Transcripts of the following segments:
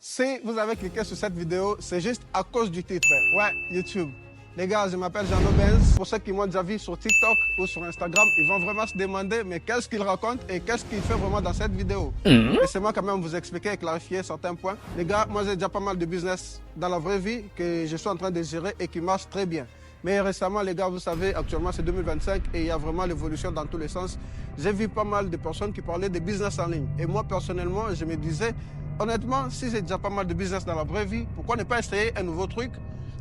Si vous avez cliqué sur cette vidéo, c'est juste à cause du titre. Ouais, YouTube. Les gars, je m'appelle Jeannot Benz. Pour ceux qui m'ont déjà vu sur TikTok ou sur Instagram, ils vont vraiment se demander mais qu'est-ce qu'il raconte et qu'est-ce qu'il fait vraiment dans cette vidéo. Laissez-moi quand même vous expliquer et clarifier certains points. Les gars, moi j'ai déjà pas mal de business dans la vraie vie que je suis en train de gérer et qui marche très bien. Mais récemment, les gars, vous savez, actuellement c'est 2025 et il y a vraiment l'évolution dans tous les sens. J'ai vu pas mal de personnes qui parlaient de business en ligne. Et moi, personnellement, je me disais, honnêtement, si j'ai déjà pas mal de business dans la vraie vie, pourquoi ne pas essayer un nouveau truc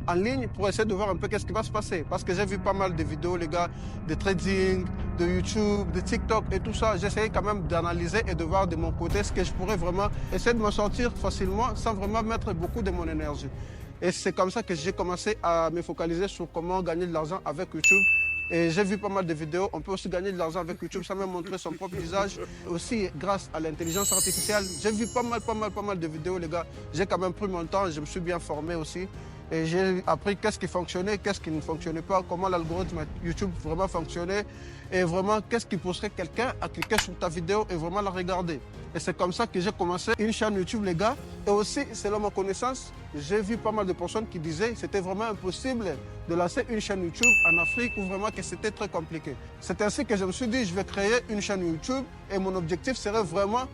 en ligne pour essayer de voir un peu qu'est-ce qui va se passer. Parce que j'ai vu pas mal de vidéos, les gars, de trading, de YouTube, de TikTok et tout ça. J'essayais quand même d'analyser et de voir de mon côté ce que je pourrais vraiment essayer de m'en sortir facilement sans vraiment mettre beaucoup de mon énergie. Et c'est comme ça que j'ai commencé à me focaliser sur comment gagner de l'argent avec YouTube. Et j'ai vu pas mal de vidéos. On peut aussi gagner de l'argent avec YouTube sans même montrer son propre visage. Aussi, grâce à l'intelligence artificielle, j'ai vu pas mal de vidéos, les gars. J'ai quand même pris mon temps, je me suis bien formé aussi. Et j'ai appris qu'est-ce qui fonctionnait, qu'est-ce qui ne fonctionnait pas, comment l'algorithme YouTube vraiment fonctionnait et vraiment qu'est-ce qui pousserait quelqu'un à cliquer sur ta vidéo et vraiment la regarder. Et c'est comme ça que j'ai commencé une chaîne YouTube, les gars. Et aussi, selon ma connaissance, j'ai vu pas mal de personnes qui disaient que c'était vraiment impossible de lancer une chaîne YouTube en Afrique ou vraiment que c'était très compliqué. C'est ainsi que je me suis dit, je vais créer une chaîne YouTube et mon objectif serait vraiment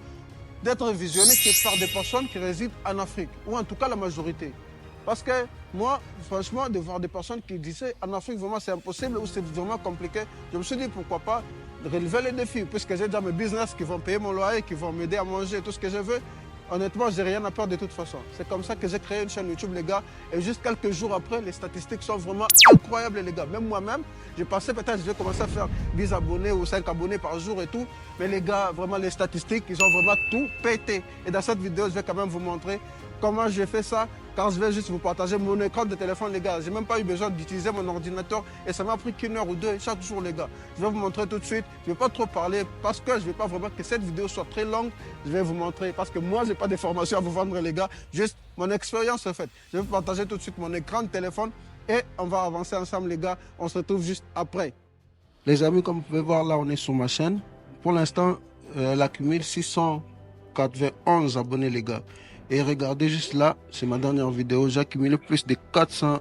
d'être visionné par des personnes qui résident en Afrique, ou en tout cas la majorité. Parce que moi, franchement, de voir des personnes qui disaient en Afrique, vraiment c'est impossible ou c'est vraiment compliqué, je me suis dit pourquoi pas relever les défis, puisque j'ai déjà mes business qui vont payer mon loyer, qui vont m'aider à manger tout ce que je veux. Honnêtement, j'ai rien à peur de toute façon. C'est comme ça que j'ai créé une chaîne YouTube, les gars. Et juste quelques jours après, les statistiques sont vraiment incroyables, les gars. Même moi-même, j'ai pensé peut-être que je vais commencer à faire 10 abonnés ou 5 abonnés par jour et tout. Mais les gars, vraiment, les statistiques, ils ont vraiment tout pété. Et dans cette vidéo, je vais quand même vous montrer comment j'ai fait ça. Quand je vais juste vous partager mon écran de téléphone, les gars. J'ai même pas eu besoin d'utiliser mon ordinateur. Et ça m'a pris qu'une heure ou deux chaque jour, les gars. Je vais vous montrer tout de suite. Je ne vais pas trop parler parce que je ne vais pas vraiment que cette vidéo soit très longue. Je vais vous montrer parce que moi, je n'ai pas de formation à vous vendre, les gars. Juste mon expérience, en fait. Je vais vous partager tout de suite mon écran de téléphone et on va avancer ensemble, les gars. On se retrouve juste après. Les amis, comme vous pouvez voir, là, on est sur ma chaîne. Pour l'instant, elle accumule 691 abonnés, les gars. Et regardez juste là, c'est ma dernière vidéo. J'ai accumulé plus de 400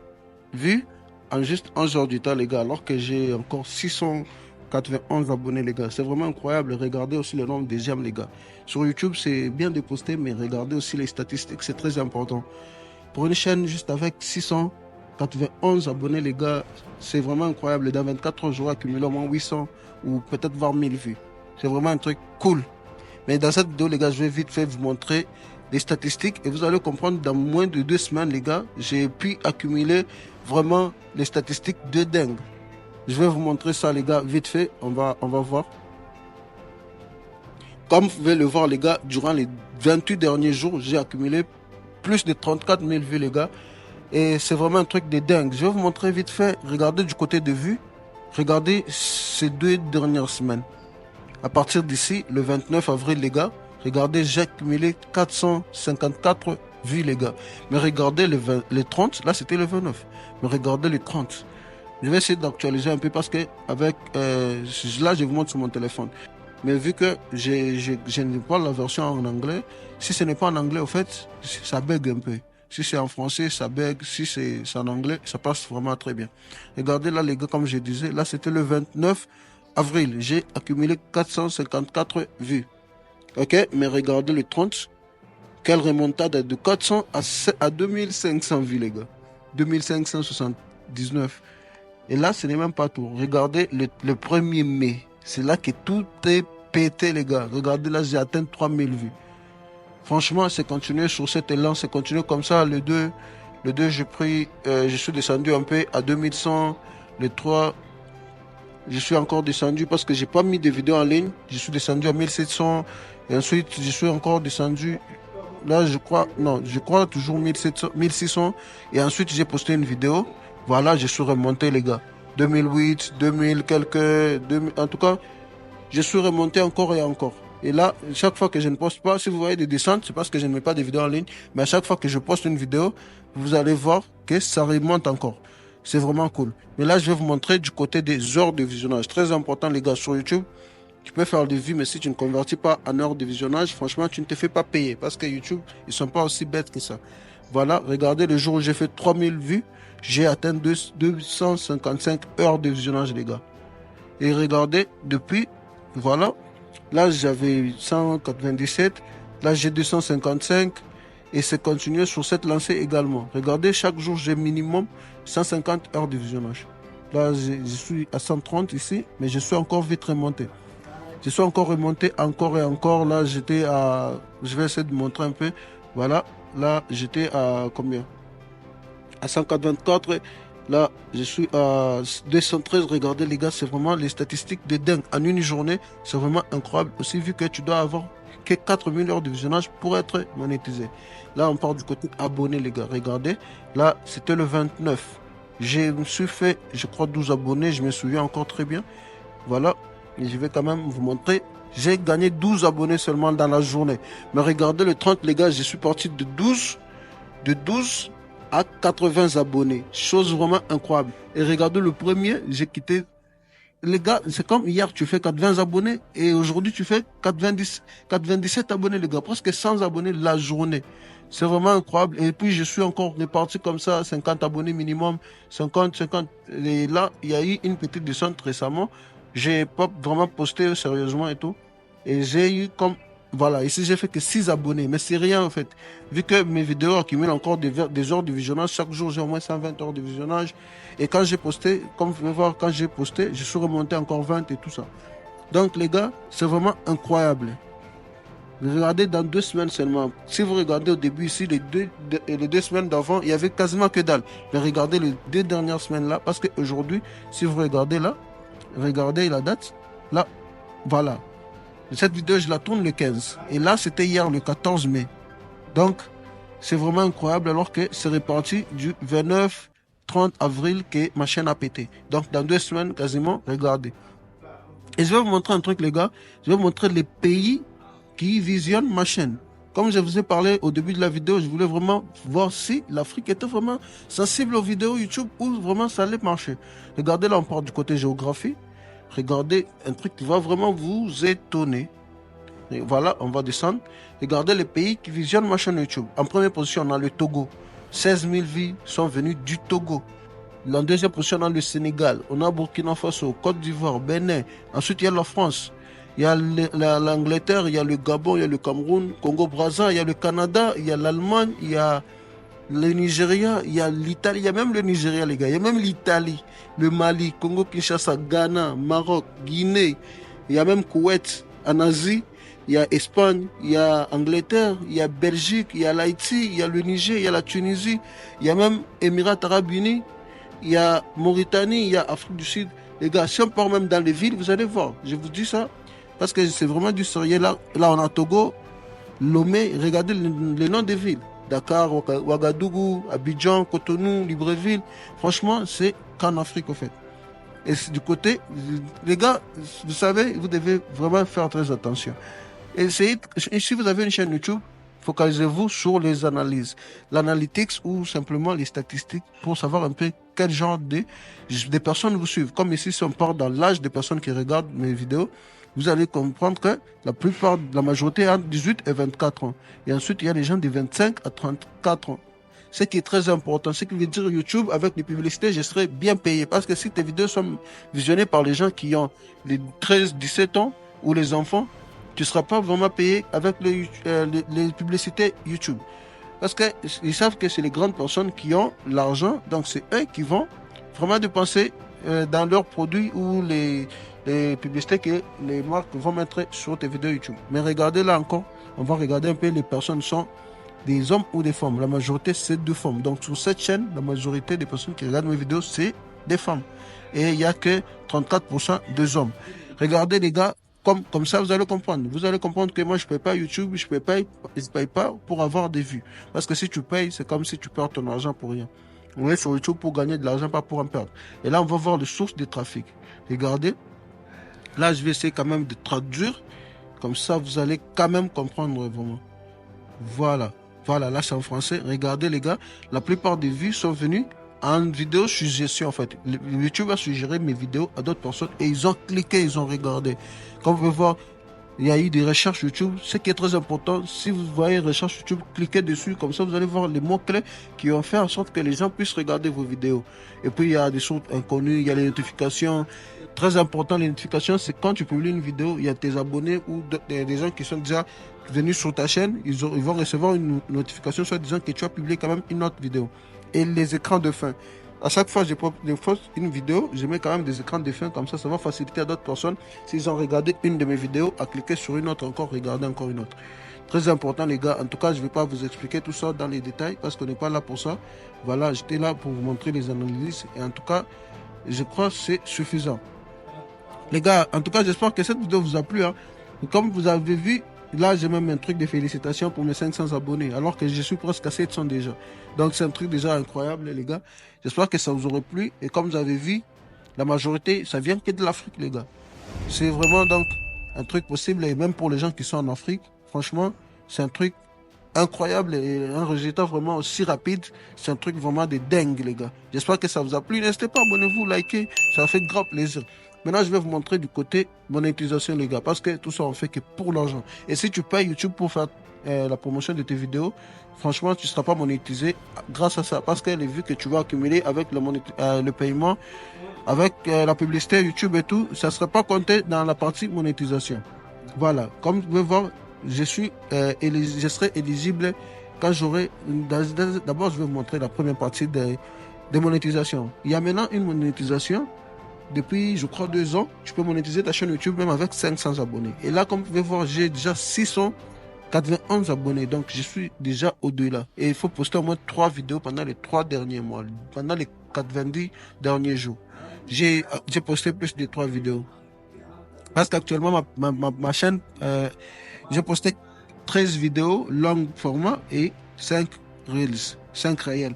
vues en juste 11 heures du temps, les gars. Alors que j'ai encore 691 abonnés, les gars. C'est vraiment incroyable. Regardez aussi le nombre de j'aime, les gars. Sur YouTube, c'est bien de poster, mais regardez aussi les statistiques. C'est très important. Pour une chaîne juste avec 691 abonnés, les gars, c'est vraiment incroyable. Dans 24 heures, j'aurai accumulé au moins 800 ou peut-être voire 1000 vues. C'est vraiment un truc cool. Mais dans cette vidéo, les gars, je vais vite fait vous montrer les statistiques et vous allez comprendre dans moins de 2 semaines, les gars, j'ai pu accumuler vraiment les statistiques de dingue. Je vais vous montrer ça, les gars, vite fait. On va voir. Comme vous pouvez le voir, les gars, durant les 28 derniers jours, j'ai accumulé plus de 34 000 vues, les gars. Et c'est vraiment un truc de dingue. Je vais vous montrer vite fait. Regardez du côté de vues. Regardez ces 2 dernières semaines. À partir d'ici, le 29 avril, les gars, regardez, j'ai accumulé 454 vues, les gars. Mais regardez les 30, là c'était le 29. Mais regardez les 30. Je vais essayer d'actualiser un peu parce que avec là, je vous montre sur mon téléphone. Mais vu que je n'ai pas la version en anglais, si ce n'est pas en anglais, au fait, ça bug un peu. Si c'est en français, ça bug. Si c'est en anglais, ça passe vraiment très bien. Regardez là, les gars, comme je disais, là c'était le 29 avril. J'ai accumulé 454 vues. Ok, mais regardez le 30, quelle remontade de 400 à 2500 vues, les gars. 2579. Et là, ce n'est même pas tout. Regardez le 1er mai. C'est là que tout est pété, les gars. Regardez là, j'ai atteint 3000 vues. Franchement, c'est continué sur cet élan, c'est continué comme ça. Le 2, je suis descendu un peu à 2100. Le 3, je suis encore descendu parce que j'ai pas mis de vidéos en ligne. Je suis descendu à 1700. Et ensuite, je suis encore descendu. Là, je crois toujours 1700, 1600. Et ensuite, j'ai posté une vidéo. Voilà, je suis remonté, les gars. 2008, 2000, quelques... 2000, en tout cas, je suis remonté encore et encore. Et là, chaque fois que je ne poste pas, si vous voyez des descentes, c'est parce que je ne mets pas de vidéos en ligne. Mais à chaque fois que je poste une vidéo, vous allez voir que ça remonte encore. C'est vraiment cool. Mais là, je vais vous montrer du côté des heures de visionnage. Très important, les gars, sur YouTube. Tu peux faire des vues, mais si tu ne convertis pas en heures de visionnage, franchement, tu ne te fais pas payer. Parce que YouTube, ils sont pas aussi bêtes que ça. Voilà, regardez, le jour où j'ai fait 3000 vues, j'ai atteint 255 heures de visionnage, les gars. Et regardez, depuis, voilà, là j'avais 197, là j'ai 255, et c'est continué sur cette lancée également. Regardez, chaque jour j'ai minimum 150 heures de visionnage. Là je suis à 130 ici, mais je suis encore vite remonté. Je suis encore remonté encore et encore. Là j'étais à, je vais essayer de montrer un peu. Voilà, là j'étais à combien? À 184. Là, je suis à 213. Regardez, les gars, c'est vraiment les statistiques de dingue. En une journée, c'est vraiment incroyable. Aussi, vu que tu dois avoir que 4000 heures de visionnage pour être monétisé. Là, on part du côté abonnés, les gars. Regardez, là, c'était le 29. Je me suis fait, je crois, 12 abonnés. Je me souviens encore très bien. Voilà. Et je vais quand même vous montrer. J'ai gagné 12 abonnés seulement dans la journée. Mais regardez le 30, les gars, je suis parti de 12 à 80 abonnés. Chose vraiment incroyable. Et regardez le premier, j'ai quitté. Les gars, c'est comme hier, tu fais 80 abonnés et aujourd'hui tu fais 97 abonnés, les gars. Presque 100 abonnés la journée. C'est vraiment incroyable. Et puis je suis encore reparti comme ça, 50 abonnés minimum, 50. Et là, il y a eu une petite descente récemment. J'ai pas vraiment posté sérieusement et tout. Et j'ai eu comme voilà, ici j'ai fait que 6 abonnés, mais c'est rien en fait. Vu que mes vidéos accumulent encore des heures de visionnage, chaque jour j'ai au moins 120 heures de visionnage. Et quand j'ai posté, comme vous pouvez voir, quand j'ai posté, je suis remonté encore 20 et tout ça. Donc les gars, c'est vraiment incroyable. Regardez dans 2 semaines seulement. Si vous regardez au début ici, les deux semaines d'avant, il y avait quasiment que dalle. Mais regardez les 2 dernières semaines là, parce qu'aujourd'hui, si vous regardez là, regardez la date, là, voilà. Cette vidéo, je la tourne le 15. Et là, c'était hier, le 14 mai. Donc, c'est vraiment incroyable alors que c'est reparti du 29, 30 avril que ma chaîne a pété. Donc, dans 2 semaines, quasiment, regardez. Et je vais vous montrer un truc, les gars. Je vais vous montrer les pays qui visionnent ma chaîne. Comme je vous ai parlé au début de la vidéo, je voulais vraiment voir si l'Afrique était vraiment sensible aux vidéos YouTube ou vraiment ça allait marcher. Regardez, là, on part du côté géographie. Regardez un truc qui va vraiment vous étonner. Et voilà, on va descendre. Regardez les pays qui visionnent ma chaîne YouTube. En première position, on a le Togo. 16 000 vies sont venues du Togo. En deuxième position, on a le Sénégal. On a Burkina Faso, Côte d'Ivoire, Bénin. Ensuite, il y a la France. Il y a l'Angleterre, il y a le Gabon, il y a le Cameroun, Congo-Brazza, il y a le Canada, il y a l'Allemagne, il y a le Nigeria, il y a l'Italie, il y a même le Nigeria, les gars. Il y a même l'Italie, le Mali, Congo-Kinshasa, Ghana, Maroc, Guinée. Il y a même Koweït en Asie. Il y a Espagne, il y a Angleterre, il y a Belgique, il y a l'Haïti, il y a le Niger, il y a la Tunisie. Il y a même Émirats Arabes Unis. Il y a Mauritanie, il y a Afrique du Sud. Les gars, si on part même dans les villes, vous allez voir. Je vous dis ça parce que c'est vraiment du sérieux. Là, on a Togo, Lomé. Regardez les noms des villes. Dakar, Ouagadougou, Abidjan, Cotonou, Libreville. Franchement, c'est qu'en Afrique, au fait. Et du côté, les gars, vous savez, vous devez vraiment faire très attention. Et si vous avez une chaîne YouTube, focalisez-vous sur les analyses, l'analytics ou simplement les statistiques pour savoir un peu quel genre de personnes vous suivent. Comme ici, si on part dans l'âge des personnes qui regardent mes vidéos, vous allez comprendre que la majorité a 18 et 24 ans. Et ensuite, il y a les gens de 25 à 34 ans. Ce qui est très important, ce qui veut dire YouTube, avec les publicités, je serai bien payé. Parce que si tes vidéos sont visionnées par les gens qui ont les 13, 17 ans ou les enfants, tu ne seras pas vraiment payé avec les publicités YouTube. Parce qu'ils savent que c'est les grandes personnes qui ont l'argent, donc c'est eux qui vont vraiment dépenser dans leurs produits ou les publicités que les marques vont mettre sur tes vidéos YouTube. Mais regardez là encore, on va regarder un peu les personnes sont des hommes ou des femmes. La majorité, c'est des femmes. Donc sur cette chaîne, la majorité des personnes qui regardent mes vidéos, c'est des femmes. Et il n'y a que 34% de hommes. Regardez les gars, comme ça, vous allez comprendre. Vous allez comprendre que moi, je ne paye pas YouTube, je ne paye pas pour avoir des vues. Parce que si tu payes, c'est comme si tu perds ton argent pour rien. On est sur YouTube pour gagner de l'argent, pas pour en perdre. Et là, on va voir les sources de trafic. Regardez. Là, je vais essayer quand même de traduire. Comme ça, vous allez quand même comprendre vraiment. Voilà. Voilà, là, c'est en français. Regardez, les gars. La plupart des vues sont venues en vidéo suggestion en fait. YouTube a suggéré mes vidéos à d'autres personnes et ils ont cliqué, ils ont regardé. Comme vous pouvez voir, il y a eu des recherches YouTube. Ce qui est très important, si vous voyez recherche YouTube, cliquez dessus. Comme ça, vous allez voir les mots-clés qui ont fait en sorte que les gens puissent regarder vos vidéos. Et puis, il y a des choses inconnues, il y a les notifications. Très important, les notifications, c'est quand tu publies une vidéo, il y a tes abonnés ou des gens qui sont déjà venus sur ta chaîne. Ils vont recevoir une notification soit disant que tu as publié quand même une autre vidéo. Et les écrans de fin. À chaque fois que je poste une vidéo, je mets quand même des écrans de fin, comme ça va faciliter à d'autres personnes, s'ils ont regardé une de mes vidéos, à cliquer sur une autre encore, regarder encore une autre. Très important les gars, en tout cas je ne vais pas vous expliquer tout ça dans les détails, parce qu'on n'est pas là pour ça. Voilà, j'étais là pour vous montrer les analyses, et en tout cas, je crois que c'est suffisant. Les gars, en tout cas j'espère que cette vidéo vous a plu. Hein. Comme vous avez vu, là, j'ai même un truc de félicitations pour mes 500 abonnés, alors que je suis presque à 700 déjà. Donc, c'est un truc déjà incroyable, les gars. J'espère que ça vous aurait plu. Et comme vous avez vu, la majorité, ça vient que de l'Afrique, les gars. C'est vraiment donc un truc possible. Et même pour les gens qui sont en Afrique, franchement, c'est un truc incroyable et un résultat vraiment aussi rapide. C'est un truc vraiment de dingue, les gars. J'espère que ça vous a plu. N'hésitez pas, abonnez-vous, likez. Ça fait grand plaisir. Maintenant, je vais vous montrer du côté monétisation, les gars, parce que tout ça, on fait que pour l'argent. Et si tu payes YouTube pour faire la promotion de tes vidéos, franchement, tu ne seras pas monétisé grâce à ça, parce que les vues que tu vas accumuler avec le paiement, avec la publicité YouTube et tout, ça ne sera pas compté dans la partie monétisation. Voilà, comme vous pouvez voir, je serai éligible quand j'aurai... D'abord, je vais vous montrer la première partie de monétisation. Il y a maintenant une monétisation. Depuis, je crois, 2 ans, tu peux monétiser ta chaîne YouTube même avec 500 abonnés. Et là, comme vous pouvez voir, j'ai déjà 691 abonnés. Donc, je suis déjà au-delà. Et il faut poster au moins 3 vidéos pendant les 3 derniers mois. Pendant les 90 derniers jours. J'ai posté plus de 3 vidéos. Parce qu'actuellement, ma chaîne, j'ai posté 13 vidéos long format et 5 reels, 5 réels.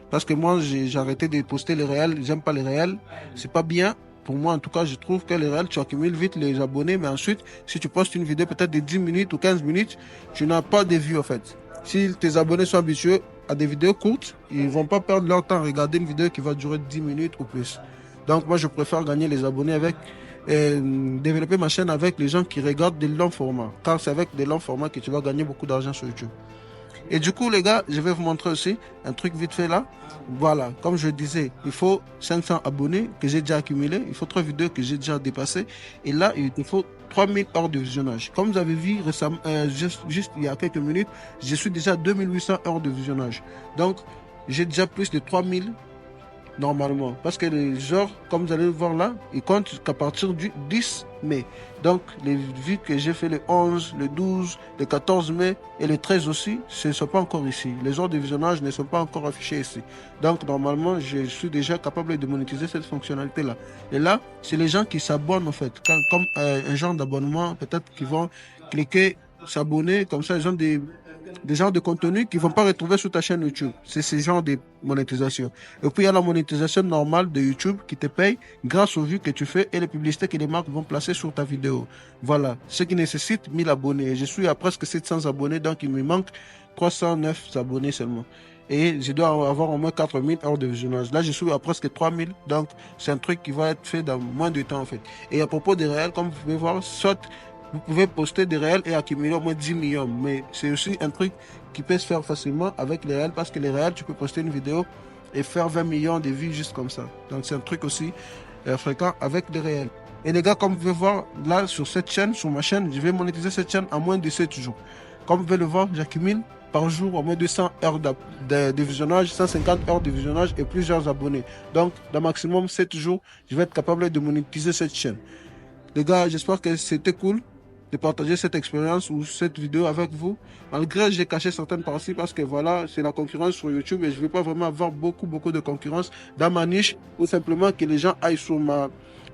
Parce que moi, j'ai arrêté de poster les réels. J'aime pas les réels. C'est pas bien. Pour moi, en tout cas, je trouve que les réels, tu accumules vite les abonnés. Mais ensuite, si tu postes une vidéo peut-être de 10 minutes ou 15 minutes, tu n'as pas de vues, en fait. Si tes abonnés sont habitués à des vidéos courtes, ils vont pas perdre leur temps à regarder une vidéo qui va durer 10 minutes ou plus. Donc, moi, je préfère gagner les abonnés avec... développer ma chaîne avec les gens qui regardent des longs formats. Car c'est avec des longs formats que tu vas gagner beaucoup d'argent sur YouTube. Et du coup, les gars, je vais vous montrer aussi un truc vite fait là. Voilà, comme je disais, il faut 500 abonnés que j'ai déjà accumulés. Il faut 3 vidéos que j'ai déjà dépassées. Et là, il te faut 3000 heures de visionnage. Comme vous avez vu récemment, juste il y a quelques minutes, je suis déjà à 2800 heures de visionnage. Donc, j'ai déjà plus de 3000 normalement. Parce que les gens, comme vous allez le voir là, ils comptent qu'à partir du 10 mai. Donc, les vues que j'ai fait le 11, le 12, le 14 mai et le 13 aussi, ce ne sont pas encore ici. Les heures de visionnage ne sont pas encore affichées ici. Donc, normalement, je suis déjà capable de monétiser cette fonctionnalité-là. Et là, c'est les gens qui s'abonnent en fait. Comme un genre d'abonnement, peut-être qu'ils vont cliquer, s'abonner, comme ça, ils ont des genres de contenus qu'ils ne vont pas retrouver sur ta chaîne YouTube. C'est ce genre de monétisation. Et puis, il y a la monétisation normale de YouTube qui te paye grâce aux vues que tu fais et les publicités que les marques vont placer sur ta vidéo. Voilà. Ce qui nécessite 1000 abonnés. Je suis à presque 700 abonnés, donc il me manque 309 abonnés seulement. Et je dois avoir au moins 4000 heures de visionnage. Là, je suis à presque 3000. Donc, c'est un truc qui va être fait dans moins de temps, en fait. Et à propos des réels, comme vous pouvez voir, soit vous pouvez poster des réels et accumuler au moins 10 millions. Mais c'est aussi un truc qui peut se faire facilement avec les réels, parce que les réels, tu peux poster une vidéo et faire 20 millions de vues juste comme ça. Donc c'est un truc aussi fréquent avec les réels. Et les gars, comme vous pouvez voir, là sur cette chaîne, sur ma chaîne, je vais monétiser cette chaîne en moins de 7 jours. Comme vous pouvez le voir, j'accumule par jour au moins 200 heures de visionnage, 150 heures de visionnage et plusieurs abonnés. Donc, dans maximum 7 jours, je vais être capable de monétiser cette chaîne. Les gars, j'espère que c'était cool de partager cette expérience ou cette vidéo avec vous. Malgré j'ai caché certaines parties parce que voilà, c'est la concurrence sur YouTube et je ne veux pas vraiment avoir beaucoup de concurrence dans ma niche, ou simplement que les gens aillent sur ma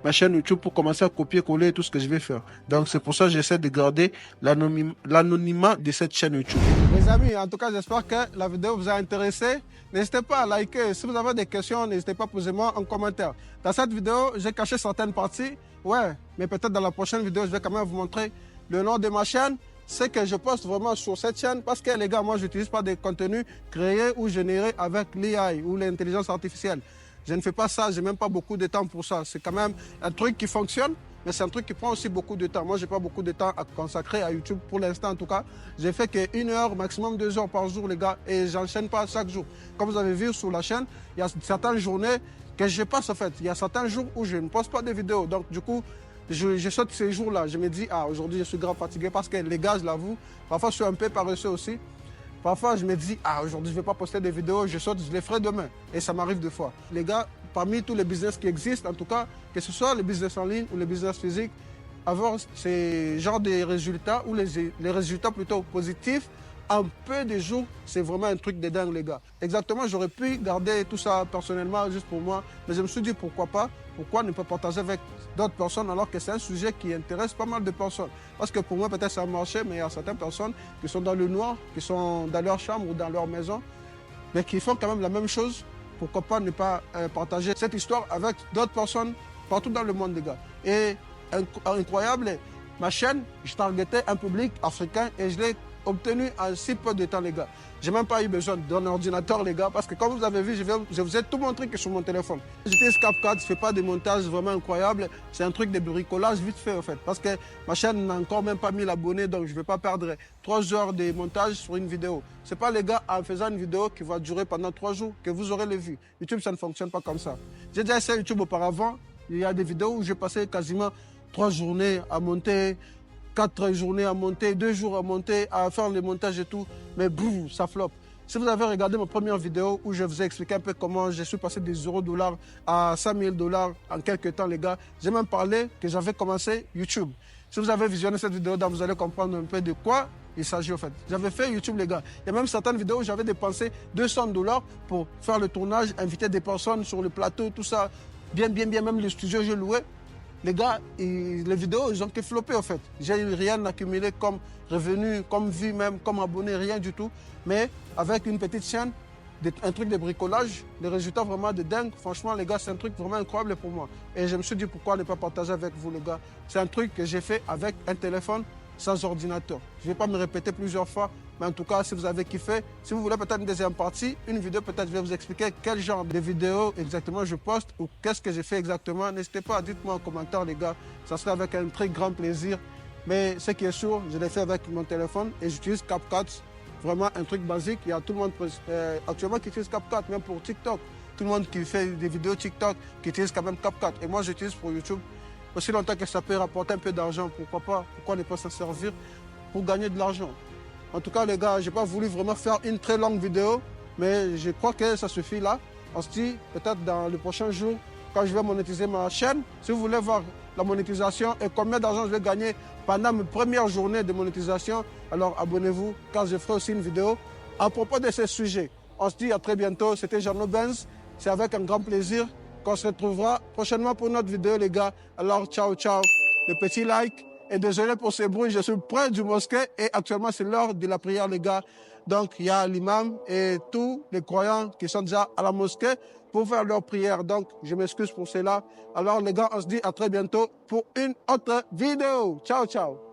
chaîne YouTube pour commencer à copier-coller tout ce que je vais faire. Donc c'est pour ça que j'essaie de garder l'anonymat de cette chaîne YouTube. Les amis, en tout cas, j'espère que la vidéo vous a intéressé. N'hésitez pas à liker. Si vous avez des questions, n'hésitez pas à poser moi en commentaire. Dans cette vidéo, j'ai caché certaines parties. Ouais, mais peut-être dans la prochaine vidéo, je vais quand même vous montrer le nom de ma chaîne c'est que je poste vraiment sur cette chaîne parce que les gars, moi, je n'utilise pas des contenus créés ou générés avec l'AI ou l'intelligence artificielle. Je ne fais pas ça, je n'ai même pas beaucoup de temps pour ça. C'est quand même un truc qui fonctionne, mais c'est un truc qui prend aussi beaucoup de temps. Moi, je n'ai pas beaucoup de temps à consacrer à YouTube pour l'instant, en tout cas. J'ai fait qu'une heure, maximum 2 heures par jour, les gars, et j'enchaîne pas chaque jour. Comme vous avez vu sur la chaîne, il y a certaines journées que je passe, en fait. Il y a certains jours où je ne poste pas de vidéos. Donc, du coup, je saute ces jours-là. Je me dis, ah, aujourd'hui, je suis grave fatigué parce que les gars, je l'avoue, parfois, je suis un peu paresseux aussi. Parfois, je me dis, ah, aujourd'hui, je ne vais pas poster des vidéos, je saute, je les ferai demain. Et ça m'arrive deux fois. Les gars, parmi tous les business qui existent, en tout cas, que ce soit les business en ligne ou les business physiques, avoir ces genres de résultats, ou les résultats plutôt positifs, en peu de jours, c'est vraiment un truc de dingue, les gars. Exactement, j'aurais pu garder tout ça personnellement, juste pour moi, mais je me suis dit, pourquoi pas, pourquoi ne pas partager avec d'autres personnes alors que c'est un sujet qui intéresse pas mal de personnes. Parce que pour moi, peut-être ça a marché, mais il y a certaines personnes qui sont dans le noir, qui sont dans leur chambre ou dans leur maison, mais qui font quand même la même chose. Pourquoi pas ne pas partager cette histoire avec d'autres personnes partout dans le monde, les gars. Et incroyable, ma chaîne, je targetais un public africain et je l'ai obtenu en si peu de temps, les gars. J'ai même pas eu besoin d'un ordinateur, les gars, parce que comme vous avez vu, je vous ai tout montré que sur mon téléphone. J'utilise CapCut, je fais pas de montage vraiment incroyable. C'est un truc de bricolage vite fait, en fait. Parce que ma chaîne n'a encore même pas 1000 abonnés, donc je vais pas perdre 3 heures de montage sur une vidéo. C'est pas, les gars, en faisant une vidéo qui va durer pendant 3 jours que vous aurez les vues. YouTube, ça ne fonctionne pas comme ça. J'ai déjà essayé YouTube auparavant. Il y a des vidéos où j'ai passé quasiment 3 journées à monter, 4 journées à monter, 2 jours à monter, à faire le montage et tout, mais boum, ça floppe. Si vous avez regardé ma première vidéo où je vous ai expliqué un peu comment je suis passé des $0 à $100 000 en quelques temps, les gars, j'ai même parlé que j'avais commencé YouTube. Si vous avez visionné cette vidéo, vous allez comprendre un peu de quoi il s'agit en fait. J'avais fait YouTube, les gars. Il y a même certaines vidéos où j'avais dépensé $200 pour faire le tournage, inviter des personnes sur le plateau, tout ça. Bien, même le studio, j'ai loué. Les gars, les vidéos, ils ont que floppé en fait. J'ai rien accumulé comme revenu, comme vue même, comme abonné, rien du tout. Mais avec une petite chaîne, un truc de bricolage, des résultats vraiment de dingue. Franchement, les gars, c'est un truc vraiment incroyable pour moi. Et je me suis dit, pourquoi ne pas partager avec vous, les gars. C'est un truc que j'ai fait avec un téléphone sans ordinateur. Je ne vais pas me répéter plusieurs fois, mais en tout cas, si vous avez kiffé, si vous voulez peut-être une deuxième partie, une vidéo, peut-être je vais vous expliquer quel genre de vidéo exactement je poste ou qu'est-ce que j'ai fait exactement. N'hésitez pas, dites-moi en commentaire, les gars. Ça serait avec un très grand plaisir. Mais ce qui est sûr, je l'ai fait avec mon téléphone et j'utilise CapCut. Vraiment un truc basique. Il y a tout le monde actuellement qui utilise CapCut, même pour TikTok. Tout le monde qui fait des vidéos TikTok, qui utilise quand même CapCut. Et moi, j'utilise pour YouTube. Aussi longtemps que ça peut rapporter un peu d'argent, pourquoi pas? Pourquoi ne pas s'en servir pour gagner de l'argent? En tout cas, les gars, je n'ai pas voulu vraiment faire une très longue vidéo, mais je crois que ça suffit là. On se dit peut-être dans le prochain jour, quand je vais monétiser ma chaîne, si vous voulez voir la monétisation et combien d'argent je vais gagner pendant mes premières journées de monétisation, alors abonnez-vous car je ferai aussi une vidéo à propos de ce sujet. On se dit à très bientôt. C'était Jarno Benz. C'est avec un grand plaisir qu'on se retrouvera prochainement pour notre vidéo, les gars. Alors, ciao, ciao. Le petit like. Et désolé pour ce bruit, je suis près du mosquée et actuellement, c'est l'heure de la prière, les gars. Donc, il y a l'imam et tous les croyants qui sont déjà à la mosquée pour faire leur prière. Donc, je m'excuse pour cela. Alors, les gars, on se dit à très bientôt pour une autre vidéo. Ciao, ciao.